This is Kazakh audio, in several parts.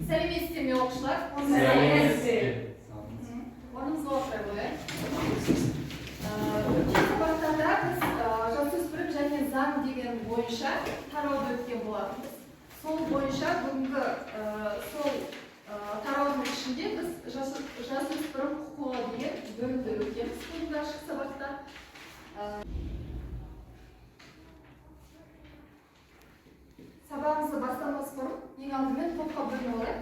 Сәлеметсіздер ме оқушылар? Сәлеметсіздер. Орныңызға отыра қояйық. Өткен сабақтарда біз жасөспірім және заң деген бойынша тарауды өткен болатынбыз. Сол бойынша бүгінгі сол тараудың ішінде біз жасөспірім құқығы деген бөлімді өтеміз бүгінгі ашық сабақта. Сабағымызды бастамас бұрын ең алдымен топқа бөлініп алайық.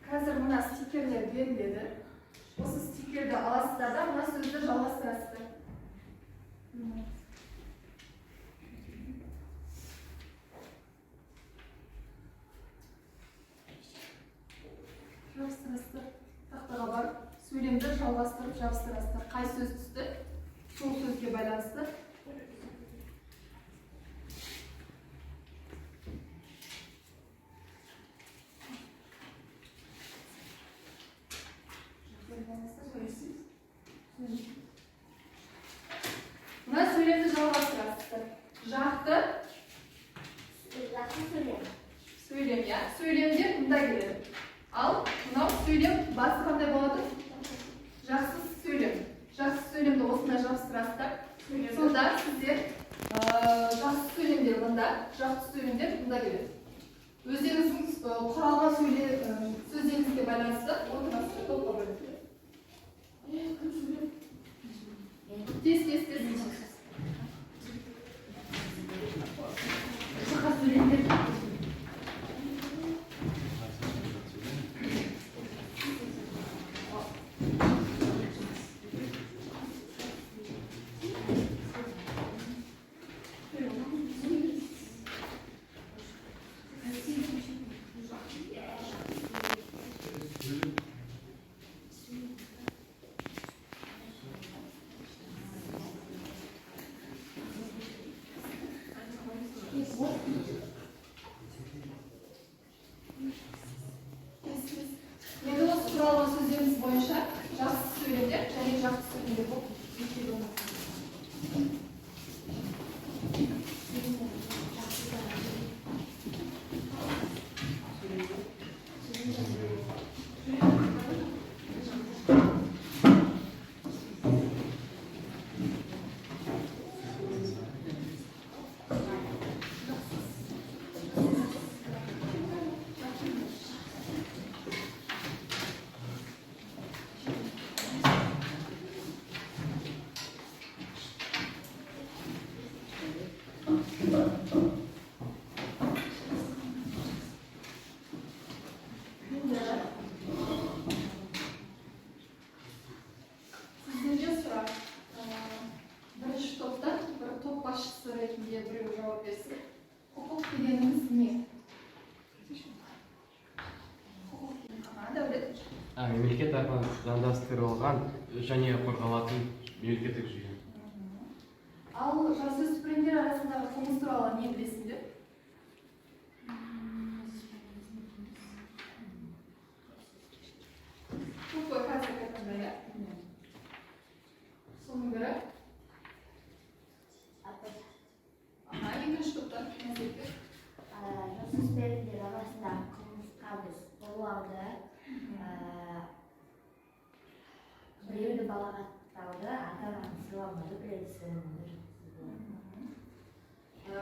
Қазір мына стикерлер беріледі. Осы стикерді аласыздар да мына сөзді жалғастырасыздар. Жабыстырасыздар. Тақтаға барып, сөйлемді жалғастырып жабыстырасыздар. Қай сөз түсті? Сол сөзге байланысты. Мына сөйлемді жалғастырасыздар. Жақты сөйлем, я. Сөйлемдер мұнда келеді. Ал мынау сөйлем басы қандай болады? Жақсы сөйлем. Жақсы сөйлемді осында жабыстырасыздар. Сонда сіздер жақсы сөйлемдер мұнда, жақсы сөйлемдер мұнда келеді. Өздеріңіздің құралған сөздеріңізге байланысты отырасыздар, топқа бөлініп. Тез. Жақсы сөйлемдер. Енді осы құралған сөздеріміз бойынша жақсы сөйлемдер және жақсы сөйлемдер болып екеуі Мемлекет тарапынан заңдастырылған және қорғалатын мемлекеттік жүйе. Ал жасөспірімдер арасындағы қылмыс туралы не білесіңдер? Көп қой қазір айтқанда, иә? Соның бірі? Екінші топтан мәселе. Жасөспірімдер арасындағы қылмысқа біз қорлауды, біреуді балағаттауды, ата-ананың сыйламауды білесің.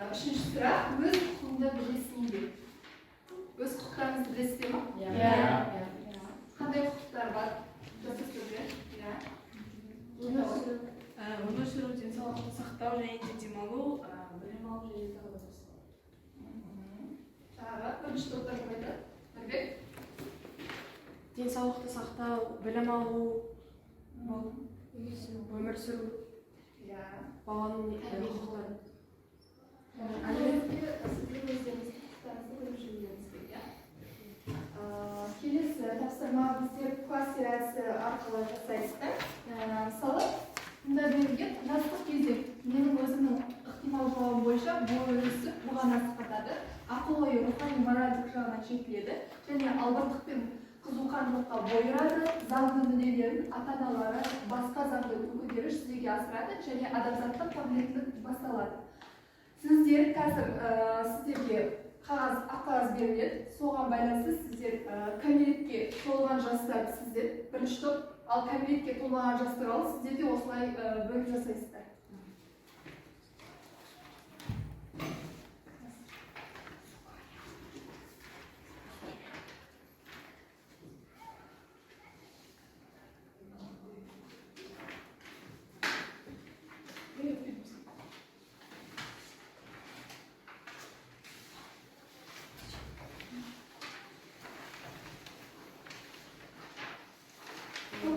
Үшінші сұрақ, өз құқығыңды білесің бе? Өз құқықтарыңызды білесіздер ме? Иә. Қандай құқықтар бар? Жасөспірімдер? Өмір сүру, денсаулықты сақтау және демалу, білім алу және тағы да басқа. Тағы бірінші топтар кім айтады? Нұрбек? Денсаулықты сақтау, білім алу, өмір сүру, баланың құқықтары. Әлеуметтік сіздің өздеріңіздің құқықтарыңызды біліп жүргеніңіз керек, иә? Келесі тапсырма біздер кластер әдісі арқылы жасайсыздар. Мысалы, мұнда берілген жастық кезең менің өзімнің ықтимал жауабым бойынша бұл өрісі бұған насихаттады. Ақыл ойы рухани моральдық жағынан жетіледі және албырттық пен қызуқандылыққа бой ұрады, заңды мүдделерін ата-аналары, басқа заңды өкілдері жүзеге асырады және адамзаттық қабілеттілік басталады. Сіздер қазір сіздерге қағаз беріледі, соған байланысты сіздер кәмелетке толған жастар сіздер бірінші топ, ал кәмелетке толмаған жастар ал сіздер де осылай бөліп жасайсыздар.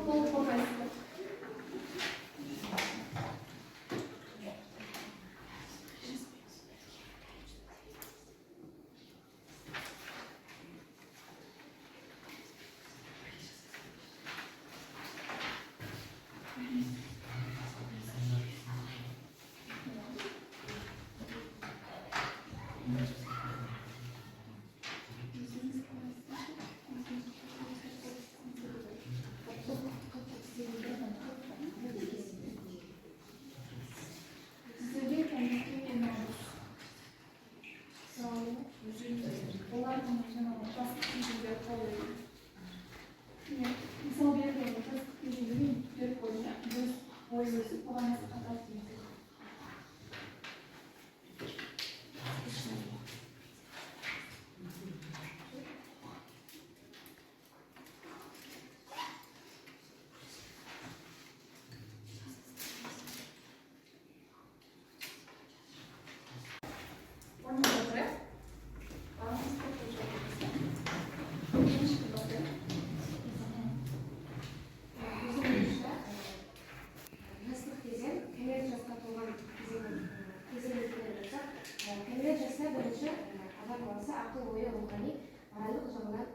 Болып қоймайсыздар. Мысал берген жастық кезеңіне беріп қойыңдар, өз ой өсіп оған насихат етіңіздер. Кәмелет жасына бірінші адам баласы ақыл ойы рухани моральдық жағынан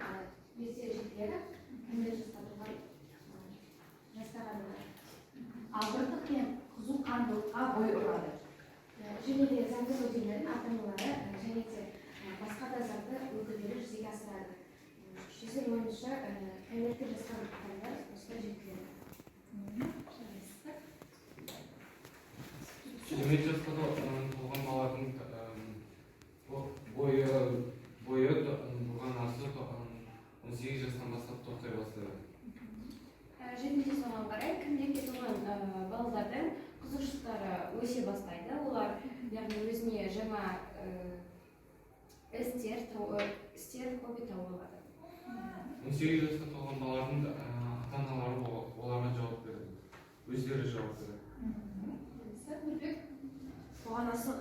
өздері жетіледі. Кәмелет жасқа толған жастар Абыртық пен қызуқандылыққа бой ұрады. және де заңды мүдделерін ата-аналары және де басқа да заңды өкілдері жүзеге асырады. Біздің ойымызша кәмелетке жасқан адамдар осылай жетіледі. Кәмелет жасқа толған балалардың бойы бұғанасы 18 жастан бастап тоқтай бастады. Және де соған қарай кәмелетке толған балалардың қызығушылықтары өсе бастайды. Олар яғни өзіне жаңа істер, хобби тауып алады. 18 жасқа толған балалардың ата-аналары оларға жауап береді. Өздері жауап береді. Бұғанасы,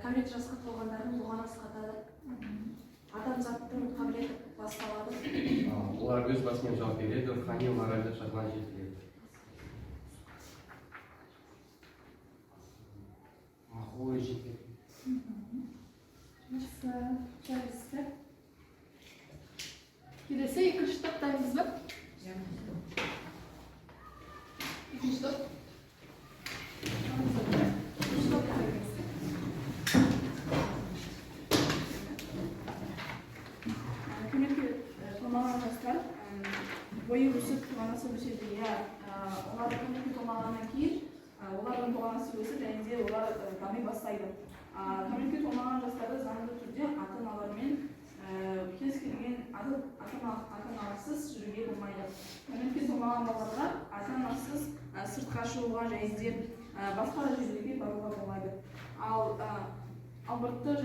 кәмелет жасқа толғандардың бұғанасы қатады. Адамзаттың қабілеті басталады. Олар өз басымен жауап береді, рухани моральдық жағынан жетіледі. Ой жетеді. Жақсы. Келесі екінші топтаймыз ба? Екінші топ. Кәмелетке толмаған жастар бойы өсіп бұғанасы өседі. Олар кәмелетке толмағаннан кейін олардың бұғанасы өсіп және де олар дами бастайды. Кәмелетке толмаған жастарды заңды түрде ата-аналармен кез келген ата-аналарсыз жүруге болмайды. Кәмелетке толмаған балаларға ата-анасыз сыртқа шығуға және де басқа жерлерге баруға болмайды. Ал албырттық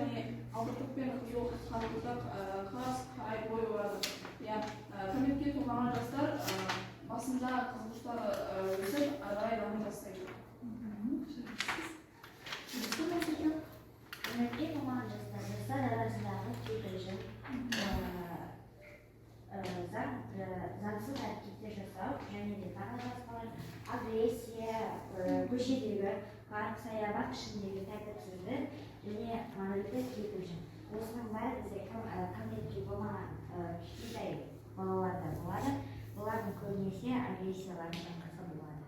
пен қызуқандылық қарай бой ұрады. Кәмелетке толмаған жастар басында қызығушылықтары өсіп, ары қарай дами бастайды. Кәмелетке толмаған жастар арасындағы кикілжің, заңсыз әрекеттер жасау және де тағы басқалар, агрессия, көшедегі парк, саябақ ішіндегі тәртіпсіздік және моральдық кикілжің. Осының бәрі бізде кәмелетке толмаған кішкентай балаларда болады. Олардың көбінесе агрессиялардың жаңқасы болады.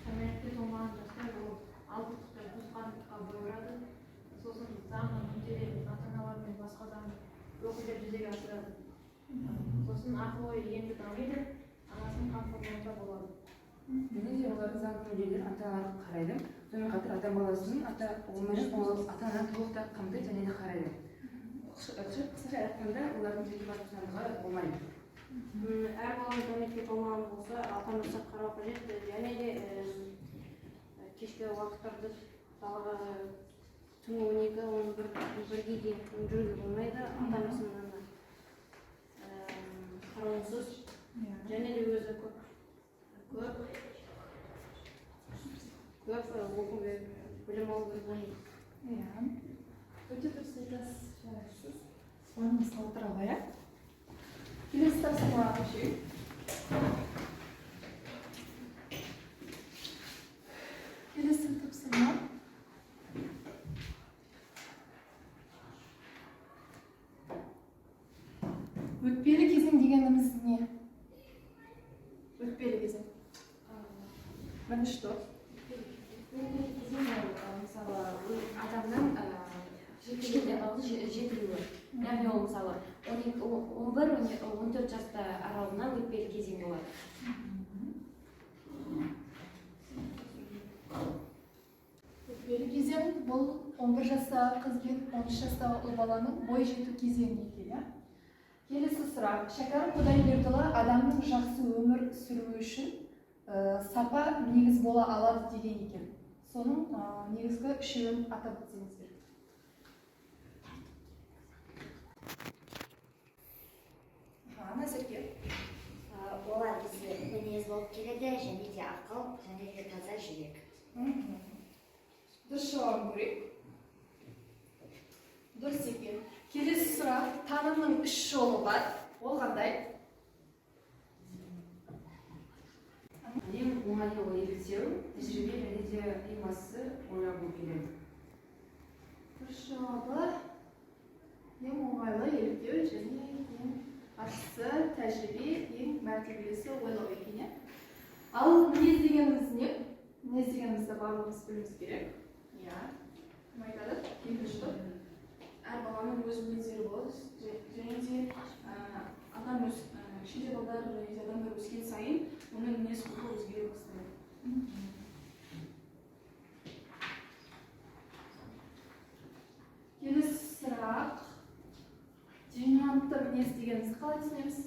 Кәмелетке толмаған жастар ол албырттық пен қызуқандылыққа бой ұрады. Сосын заңның мүдделерін ата-аналар мен басқа заңды оқу деп жүзеге асырады. Сосын ақыл ой енді дамиды, анасының қамқорлығында болады. Және де олардың заңды мүдделері ата-анаға қарайды. Сонымен қатар ата баласының өмірін ата-ана толықтай қамтиды және де қарайды. Қысқаша айтқанда, олардың жеке бас бостандығы болмайды. Әр баланың кәмелетке толмаған болса, ата-анасы қарау қажет. Және де кешкі уақыттарды далаға түнгі 12-11-ге дейін жүруге болмайды. Ата-анасының қарауынсыз және де өзі көп оқу білім алу керек болмайды. Өте дұрыс айтасыз, жарайсыз. Орныңызға отыра алайық. Келесі тапсырмаға көшейік. Келесі тапсырма. Өтпелі кезең дегеніміз не? Өтпелі кезең. Бірінші топ. Мысалы, адамның жетілуі. Яғни ол мысалы 11-14 жаста аралығында өтпелі кезең болады. Өтпелі кезең бұл 11 жастағы қыз бен 13 жастағы ұл баланың бой жету кезеңі екен. Келесі сұрақ. Шәкәрім Құдайбердіұлы адамның жақсы өмір сүруі үшін сапа негіз бола алады деген екен. Соның негізгі үшеуін атап өтсеңіздер. Назерке. Олар бізге мінез болып келеді, және де ақыл, және де таза жүрек. Дұрыс жауабын көрейік. Дұрыс екен. Келесі сұрақ. Танымның үш жолы бар. Ол қандай? Ең оңайы ол еліктеу, тәжірибе және де ең бастысы ойлау болып келеді. Дұрыс жауабы ең оңайлы еліктеу және ең бастысы тәжірибе, ең мәртебелісі ойлау екен. Ал мінез дегеніміз не? Мінез дегенімізді барлығымыз білуіміз керек. Иә. Кім айтады? Екінші топ. Әр баланың өз мінездері болады. Және де адам өз шетел балдар және де адамдар өскен сайын оның мінез құлқы өзгере бастайды. Келесі сұрақ. Доминантты мінез дегенімізді қалай түсінеміз?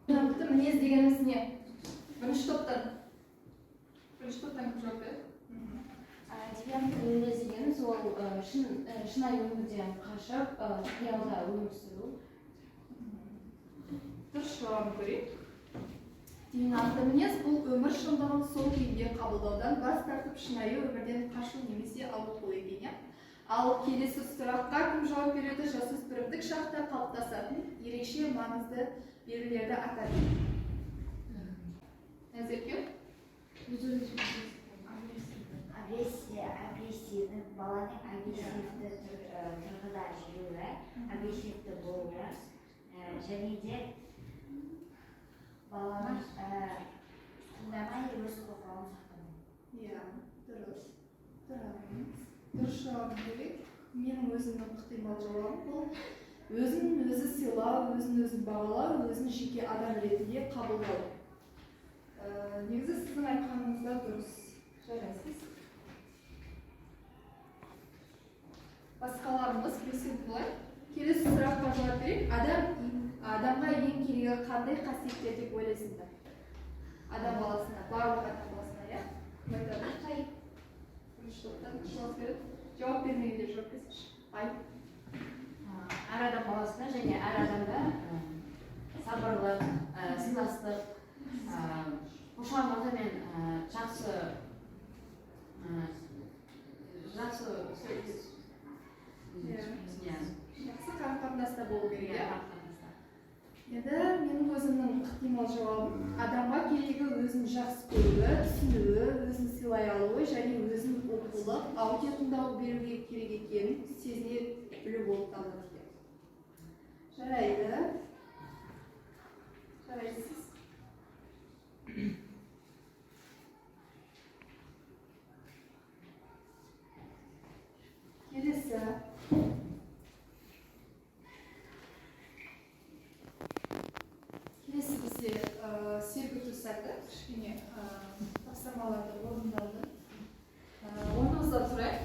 Доминантты мінез дегеніміз не? Бірінші топтан кім жауап береді? Девиантты мінез дегеніміз ол шынайы өмірден қашып, қиялда өмір сүру. Дұрыс жауабын көрейік. Доминантты мінез бұл өмір шындығын сол күйінде қабылдаудан бас тартып шынайы өмірден қашу немесе ауытқу екен. Ал келесі сұраққа кім жауап береді? Жасөспірімдік шақта қалыптасатын ерекше маңызды белгілерді атады. Назерке? Агрессивді, баланың агрессивді тұрғыда жүруі, агрессивті болуы, және де баланың тыңдамай өз құқығын сақтау. Иә, дұрыс. Дұрыс жауабын көрейік. Менің өзімнің ықтимал жауабым бұл өзін өзі сыйлау, өзін бағалау, өзін жеке адам ретінде қабылдау. Негізі сіздің айтқаныңызда дұрыс. Жарайсыз. Басқаларымыз келесі бұлай. Келесі сұраққа жауап берейік. Адамға ең керегі қандай қасиеттер деп ойлайсыздар? Адам баласына, барлық адам баласына, иә? Кім айтады? Бірінші топтан жауап береді. Жауап бермегенде жауап берсінші. Әр адам баласына және әр адамда сабырлық, сыйластық, қошанқылық мен жақсы қарым-қатынаста болу керек. Енді менің өзімнің ықтимал жауабым адамға керегі өзін жақсы көруі, түсінуі, өзін сыйлай алуы және өзін оқулық, аудио тыңдау беруге керек екенін сезіне білу болып табылады. Жарайды. Жарайсыз. Келесі. кішкене тапсырмаларды орындалды. Орныңызда тұрайық.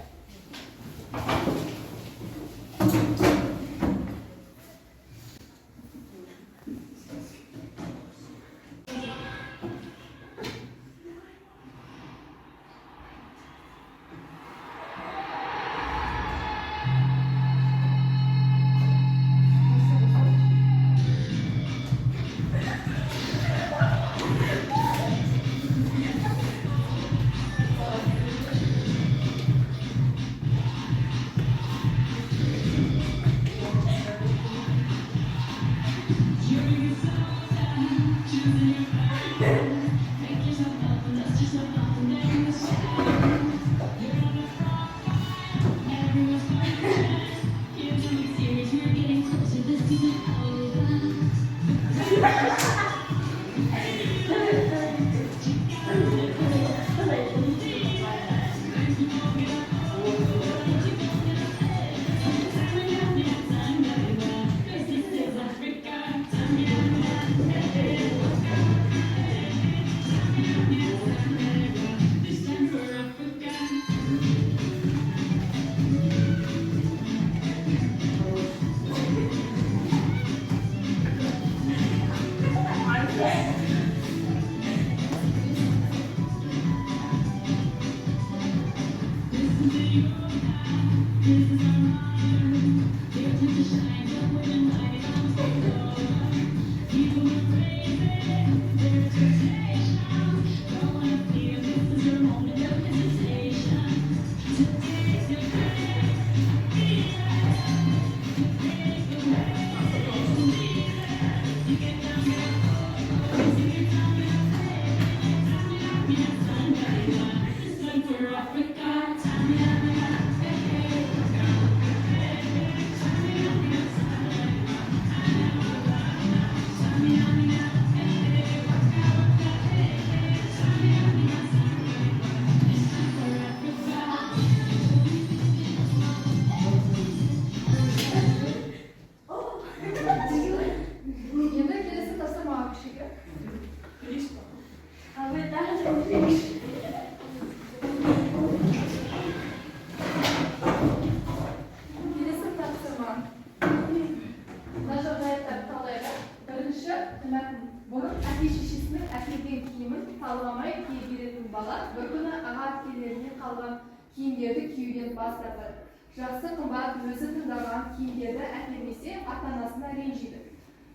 Киімдерді киюден бас тартады. Жақсы қымбат өзі таңдаған киімдерді әкелмесе ата-анасына ренжиді.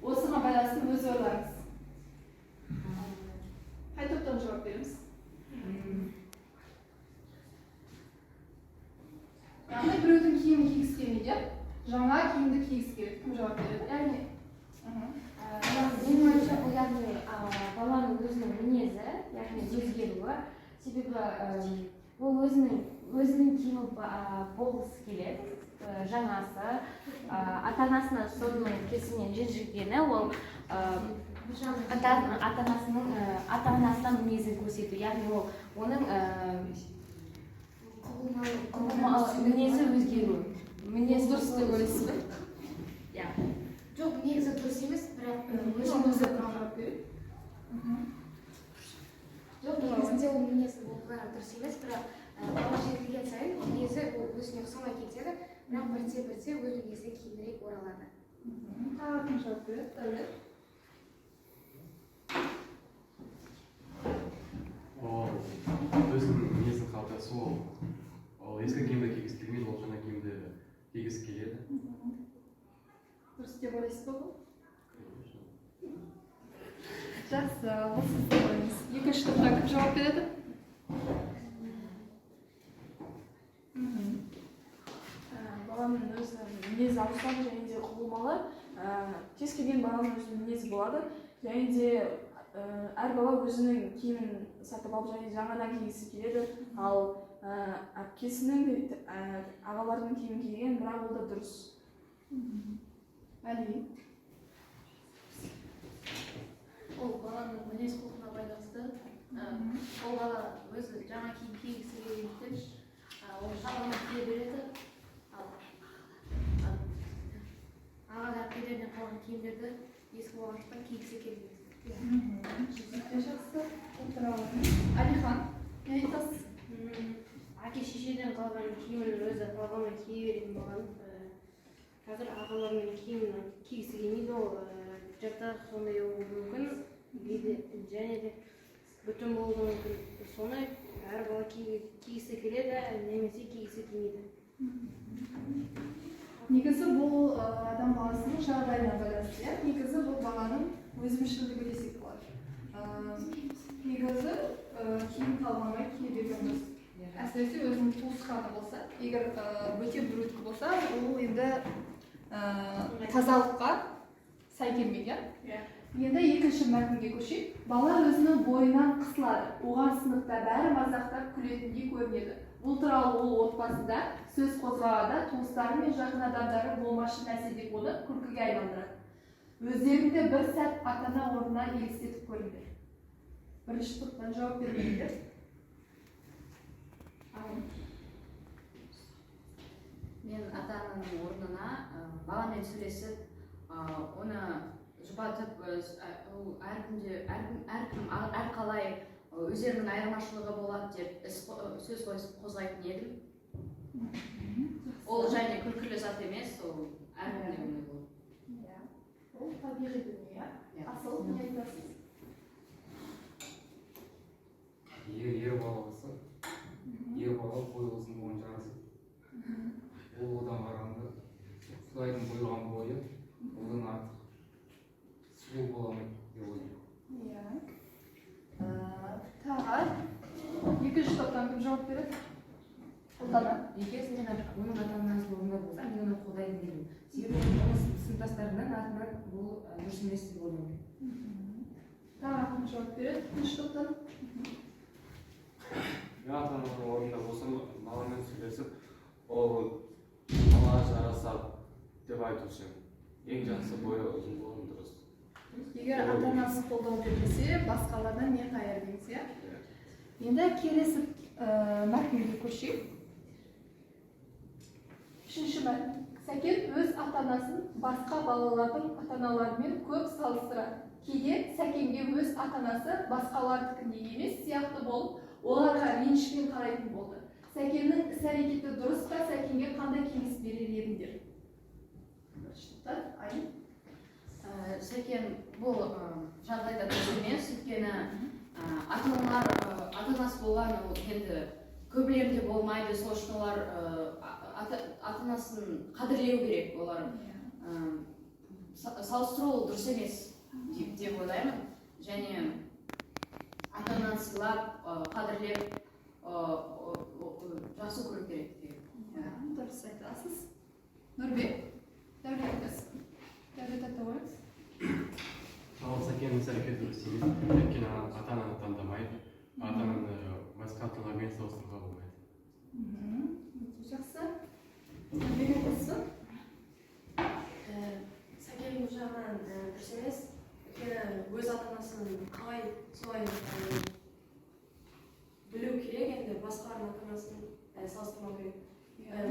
Осыған байланысты өз ойларыңыз. Қай топтан жауап береміз? Яғни біреудің киімін кигісі келмейді, жаңа киімді кигісі келеді. Кім жауап береді? Яғни менің ойымша бұл яғни баланың өзінің мінезі, яғни өзгеруі. Себебі ол өзінің киімі болғысы келеді, жаңасы, ата-анасына соның кесімнен ренжігені, ол ата-анасының мінезін көрсету, яғни ол оның мінезі өзгеру. Мінез дұрыс деп ойлайсыз ба? Жоқ, негізі дұрыс емес, бірақ өзіңізді жауап береді. жоқ, негізінде ол мінезі дұрыс емес, бірақ бала жетілген сайын мінезі өзіне ұқсамай кетеді, бірақ бірте-бірте өз мінезіне кейінірек оралады. Тағы кім жауап береді? Дәулет. Өзінің мінезін қалыптасу, ол ескі киімді кигісі келмейді, ол жаңа киімді кигісі келеді. Дұрыс деп ойлайсыз ба бұл? Жақсы, бұл сіз деп ойлайсыз. Екінші топқа кім жауап береді? Баланың өзінің мінезі ауысады және де құбылмалы. Кез келген баланың өзінің мінезі болады. Және де әр бала өзінің киімін сатып алып және жаңадан кигісі келеді. Ал әпкесінің ағаларының киімін киген, бірақ ол да дұрыс. Әли. Ол баланың мінез құлқына байланысты. Ол бала өзі жаңа киім кигісі келгендіктен ол шалымын кие береді. Ағалар әпкелерінен қалған киімдерді ескі болғандықтан кигісі келмейді. Жақсы. Отыра аламын. Алихан, не айтасыз? Әке шешеден қалған киімін өзі талғамай кие беретін болған. Қазір ағаларының киімін кигісі келмейді, ол жыртық сондай болуы мүмкін. Және де бүтін болуы мүмкін. Соны әр бала кигісі келеді, немесе кигісі келмейді. Негізі бұл адам баласының жағдайына байланысты. Негізі бұл баланың өзімшілдігі десек болады. Негізі киім талғамай кие берген дұрыс. Әсіресе өзінің туысқаны болса, егер өте бүріткі болса, ол енді тазалыққа сай келмейді. Енді екінші мәтінге көшейік. Бала өзінің бойынан қысылады. Оған сыныпта бәрі мазақтап күлетіндей көрінеді. Бұл туралы ол отбасында сөз қозғағанда туыстары мен жақын адамдары болмашы нәрсе деп оны күлкіге айналдырады. Өздеріңді бір сәт ата-ана орнына елестетіп көріңдер. Бірінші топтан жауап бермеңдер. Мен ата-ананың орнына баламен сөйлесіп, оны жұбатып, әркім әрқалай өздерінің айырмашылығы болады деп сөз қозғайтын едім. Ол және күлкілі зат емес, ол әркімде ондай болады. Ол табиғи дүние. Асыл, не айтасыз? Ер бала болса, ер бала бойы ұзын болған жарасып. Ол одан қарағанда Құдайдың бұйырған бойы одан артық сұлу бола алмайды деп ойлаймын. Тағат, екінші топтан кім жауап береді? Ұлтана. Егер мен оның ата-анасының орнында болсам, мен оны қолдаймын деймін. Себебі оның сыныптастарынан артынан бұл дұрыс емес деп ойлаймын. Тағат кім жауап береді? Екінші топтан. Мен ата-ананың орнында болсам, баламен сөйлесіп, ол балаға жарасады деп айтушы едім. Ең жақсы бойы ұзын болған дұрыс. Егер ата-анасы қолдау бермесе, басқалардан не қайыр дейміз, иә? Енді келесі мәтінге көшейік. Үшінші мәтін. Сәкен өз ата-анасын басқа балалардың ата-аналарымен көп салыстырады. Кейде Сәкенге өз ата-анасы басқалардікіндей емес сияқты болып, оларға ренішпен қарайтын болды. Сәкеннің іс-әрекеті дұрыс па, Сәкенге қандай кеңес берер едіңдер? Сәкен бұл жағдайда дұрыс емес, өйткені ата-анасы болған енді көбілерде болмайды, сол үшін олар ата-анасын қадірлеу керек, олар салыстыру дұрыс емес деп ойлаймын. Және ата-ананы сыйлап, қадірлеп, жақсы көру керек деп. Дұрыс айтасыз. Нұрбек, Дәулет айтыңыз. Ал Сәкеннің іс-әрекеті дұрыс емес. Өйткені ата-ананы таңдамайды. Ата-ананы басқа ата-аналармен салыстыруға болмайды. Жақсы. Нұрбек айтасыз. Сәкен бұл жағынан дұрыс емес. Өйткені өз ата-анасын қалай солай білу керек, енді басқалардың ата-анасын салыстырмау керек.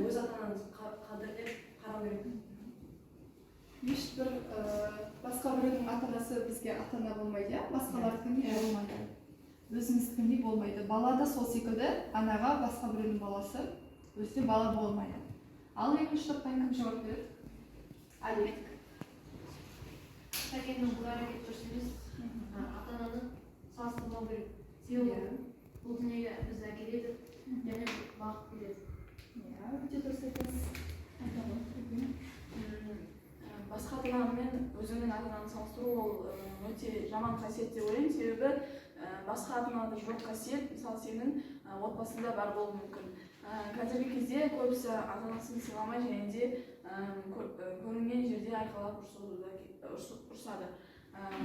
Өз ата-ананы қадірлеп қарау керек. Ешбір басқа біреудің ата-анасы бізге ата-ана болмайды, басқалардікіндей болмайды. Өзіміздікіндей болмайды. Бала да сол секілді, анаға басқа біреудің баласы өзі бала болмайды. Ал екінші топтан кім жауап береді? Алик. Сәкеннің бұл әрекеті дұрыс емес. Ата-ананы салыстырмау керек. Себебі бұл дүниеге бізді әкеледі және бақыт береді. Өте дұрыс айтасыз. Басқа ата-анамен өзіңнің ата-ананы салыстыру ол өте жаман қасиет деп ойлаймын. Себебі басқа ата-анада жоқ қасиет, мысалы сенің отбасында бар болуы мүмкін. Қазіргі кезде көбісі ата-анасын сыйламай және де көрінген жерде айқайлап ұрсады.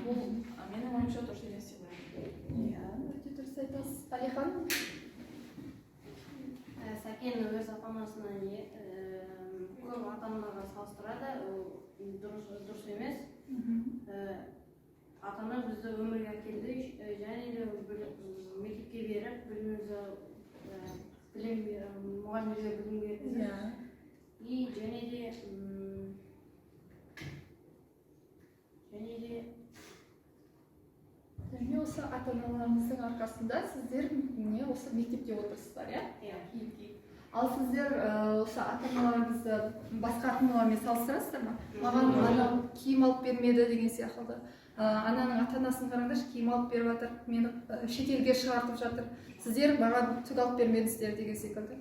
Бұл менің ойымша дұрыс емес деп ойлаймын. Өте дұрыс айтасыз. Алихан. Сәкен өз ата-анасына көп ата-аналарға салыстырады, дұрыс емес. Ата-ана бізді өмірге әкелді, және де мектепке беріп, мұғалімдерге білім берді. Және де міне осы ата аналарыңыздың арқасында сіздер міне осы мектепте отырсыздар, иә? Ал сіздер осы ата аналарыңызды басқа ата аналармен салыстырасыздар ма? Маған анам киім алып бермеді деген сияқты. Ананың ата анасын қараңдаршы, киім алып беріп жатыр, мені шетелге шығартып жатыр. Сіздер маған түк алып бермедіңіздер деген секілді.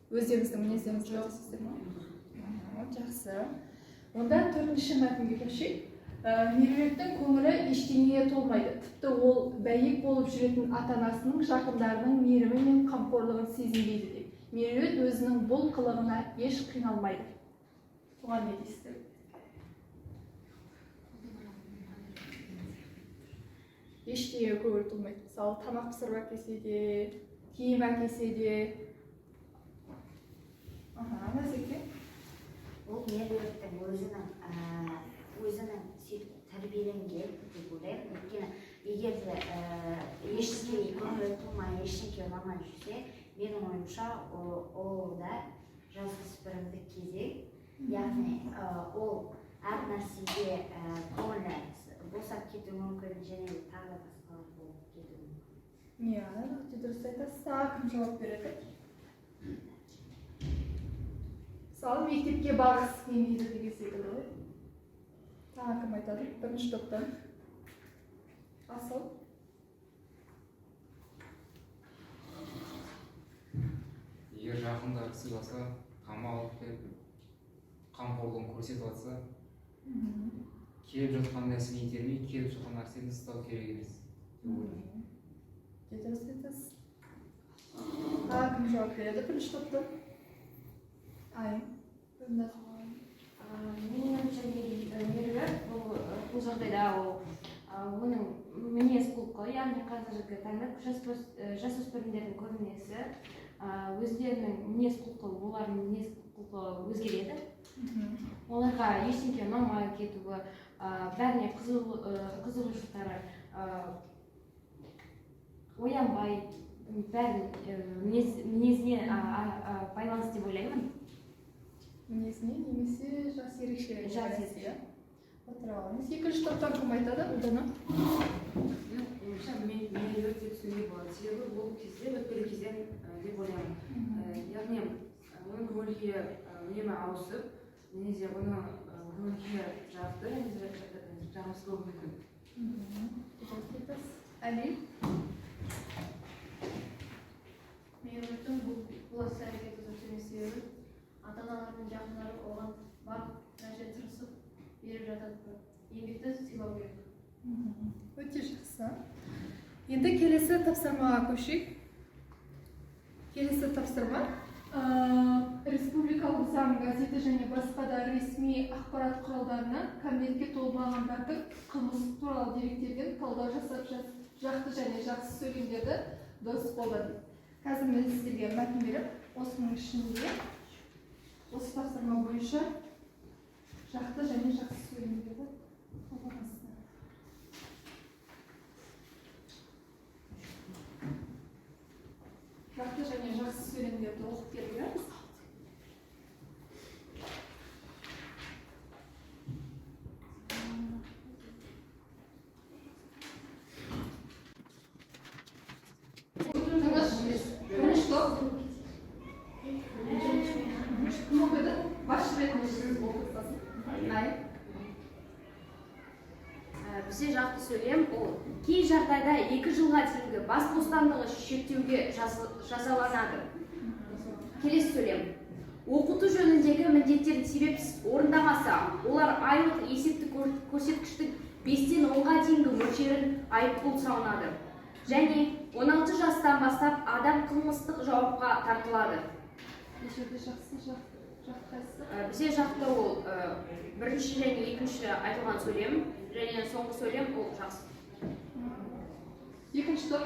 Өздеріңіздің мінездеріңізді жазасыздар ма? Жақсы. Онда 4-ші мәтінге көшейік. Меруерттің көңілі ештеңеге толмайды. Тіпті ол бәйек болып жүретін ата-анасының, жақындарының мейірімі мен қамқорлығын сезінбейді деп. Меруерт өзінің бұл қылығына еш қиналмайды. Оған не дейсіздер? Ештеңеге көңілі толмайды. Мысалы, тамақ пісіріп әкелсе де, киім әкелсе де. Назеке? Ол Меруерттің өзінің тәрбиеленген деп ойлаймын. Өйткені егер де ештеңеге көңілі толмай, ештеңеге ұнамай жүрсе, менің ойымша ол да жасөспірімдік кезең. Яғни ол әр нәрсеге көңілі босап кетуі мүмкін, және тағы да басқалар болып кетуі мүмкін. Өте дұрыс айтасыз. Саған кім жауап береді? Мысалы, мектепке барғысы келмейді деген секілді ғой. Тағы кім айтады? 1-ші топтан. Асыл. Егер жақындары сыйласа, тамақ алып беріп, қамқорлығын көрсетіп жатса, келіп жатқан нәрсені итермей, келіп жатқан нәрсені ұстау керек емес. Дұрыс айтасыз. Тағы кім жауап береді? 1-ші топтан. Менің ойымша Меруерт бұл жағдайда оның мінез құлқы, яғни қазіргі таңда жасөспірімдердің көбінесе өздерінің мінез құлқы, олардың мінез құлқы өзгереді. Оларға ештеңе ұнамай кетуі, бәріне қызығушылықтары оянбай, бәрін мінезіне байланысты деп ойлаймын. Мінезіне немесе жас ерекшелігі. Жас ерекшелігі. Отыра аламыз. 2-ші топтан кім айтады? Ұлдана? Меруерт деп түсінуге болады. Себебі бұл кезде өтпелі кезең деп ойлаймын. Яғни оның көңіл-күйі үнемі ауысып, немесе оның көңіл-күйі жақсы, немесе жағымсыз болуы мүмкін. Әли? Меруерттің бұл іс әрекеті өте себебі ата-аналардың жақындары оған барлық нәрсе тырысып беріп жатады. Еңбекті сыйлау керек. Өте жақсы. Енді келесі тапсырмаға көшейік. Келесі тапсырма республикалық заң газеті және басқа да ресми ақпарат құралдарынан кәмелетке толмағандардың қылмыс туралы деректерден талдау жасап жақсы және жақсы сөйлемдерді дұрыс қолдану. Қазір мен сіздерге мәтін беріп, осының ішінде осы тапсырма бойынша жақсы және жақсы сөйлемдерді қолданасыздар. Жақсы және жақсы сөйлемдерді оқып беріңіз. Бірінші топ. Кім оқиды? Басшы ретінде сіз оқытасыз. Бізде жақсы сөйлем, ол кей жағдайда 2 жылға дейінгі бас бостандығы шектеуге жазаланады. Келесі сөйлем. Оқыту жөніндегі міндеттерін себепсіз орындамаса, олар айлық есептік көрсеткіштің 5-тен 10-ға дейінгі мөлшерін айыппұл салынады. Және 16 жастан бастап адам қылмыстық жауапқа тартылады. Бізде жақты ол бірінші және екінші айтылған сөйлем, және соңғы сөйлем ол жақсы. Екінші топ.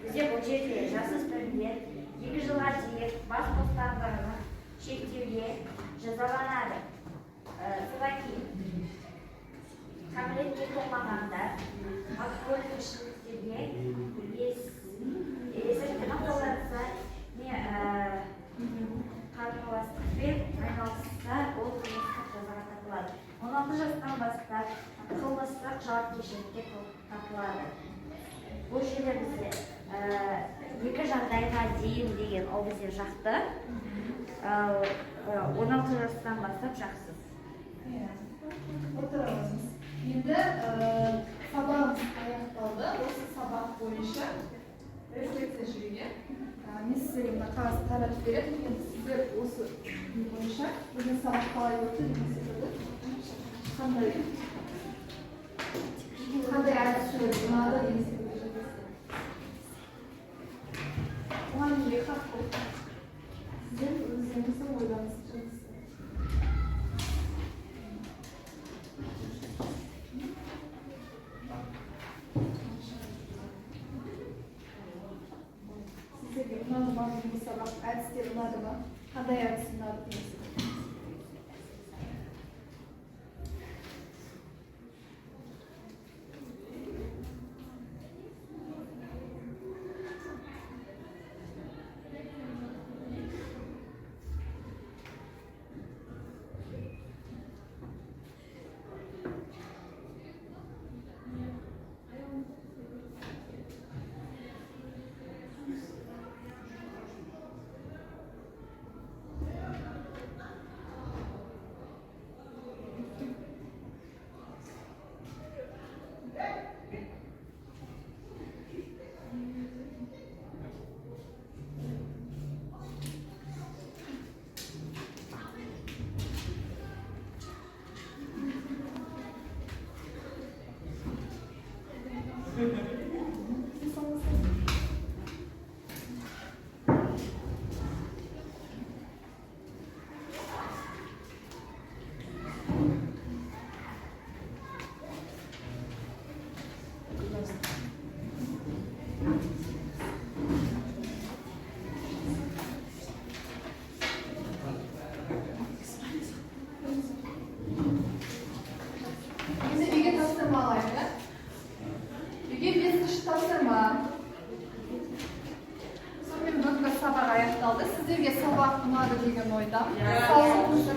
Бізде бұл жерде жасөспірімдер 2 жылға дейін бас бостандығын шектеуге жазаланады. Содан кейін кәмелетке толмағандар алкогольдік ішімдіктерге есірткіні қолданса не жардайга дейін деген ол бізде жақты. 16 жастан бастап жақсыз. Отырыңыз. Енді сабағымыз аяқталды. Осы сабақ бойынша рефлексия жүрген. Мен сіздерге мына қағаз таратып беремін. Енді сіздер осы бойынша бүгін сабақ қалай өтті деген секілді қандай әдістер ұнады деген секілді жазасыздар. Мұғалімге хат болды. Сіздер өздеріңіздің ойларыңызды жазасыздар. Сіздерге ұнады ма бүгінгі сабақ, әдістер ұнады ма? Қандай әдіс ұнады деген секілді. Сіздерге сабақ ұнады деген ойдамын. Сау болыңыздар.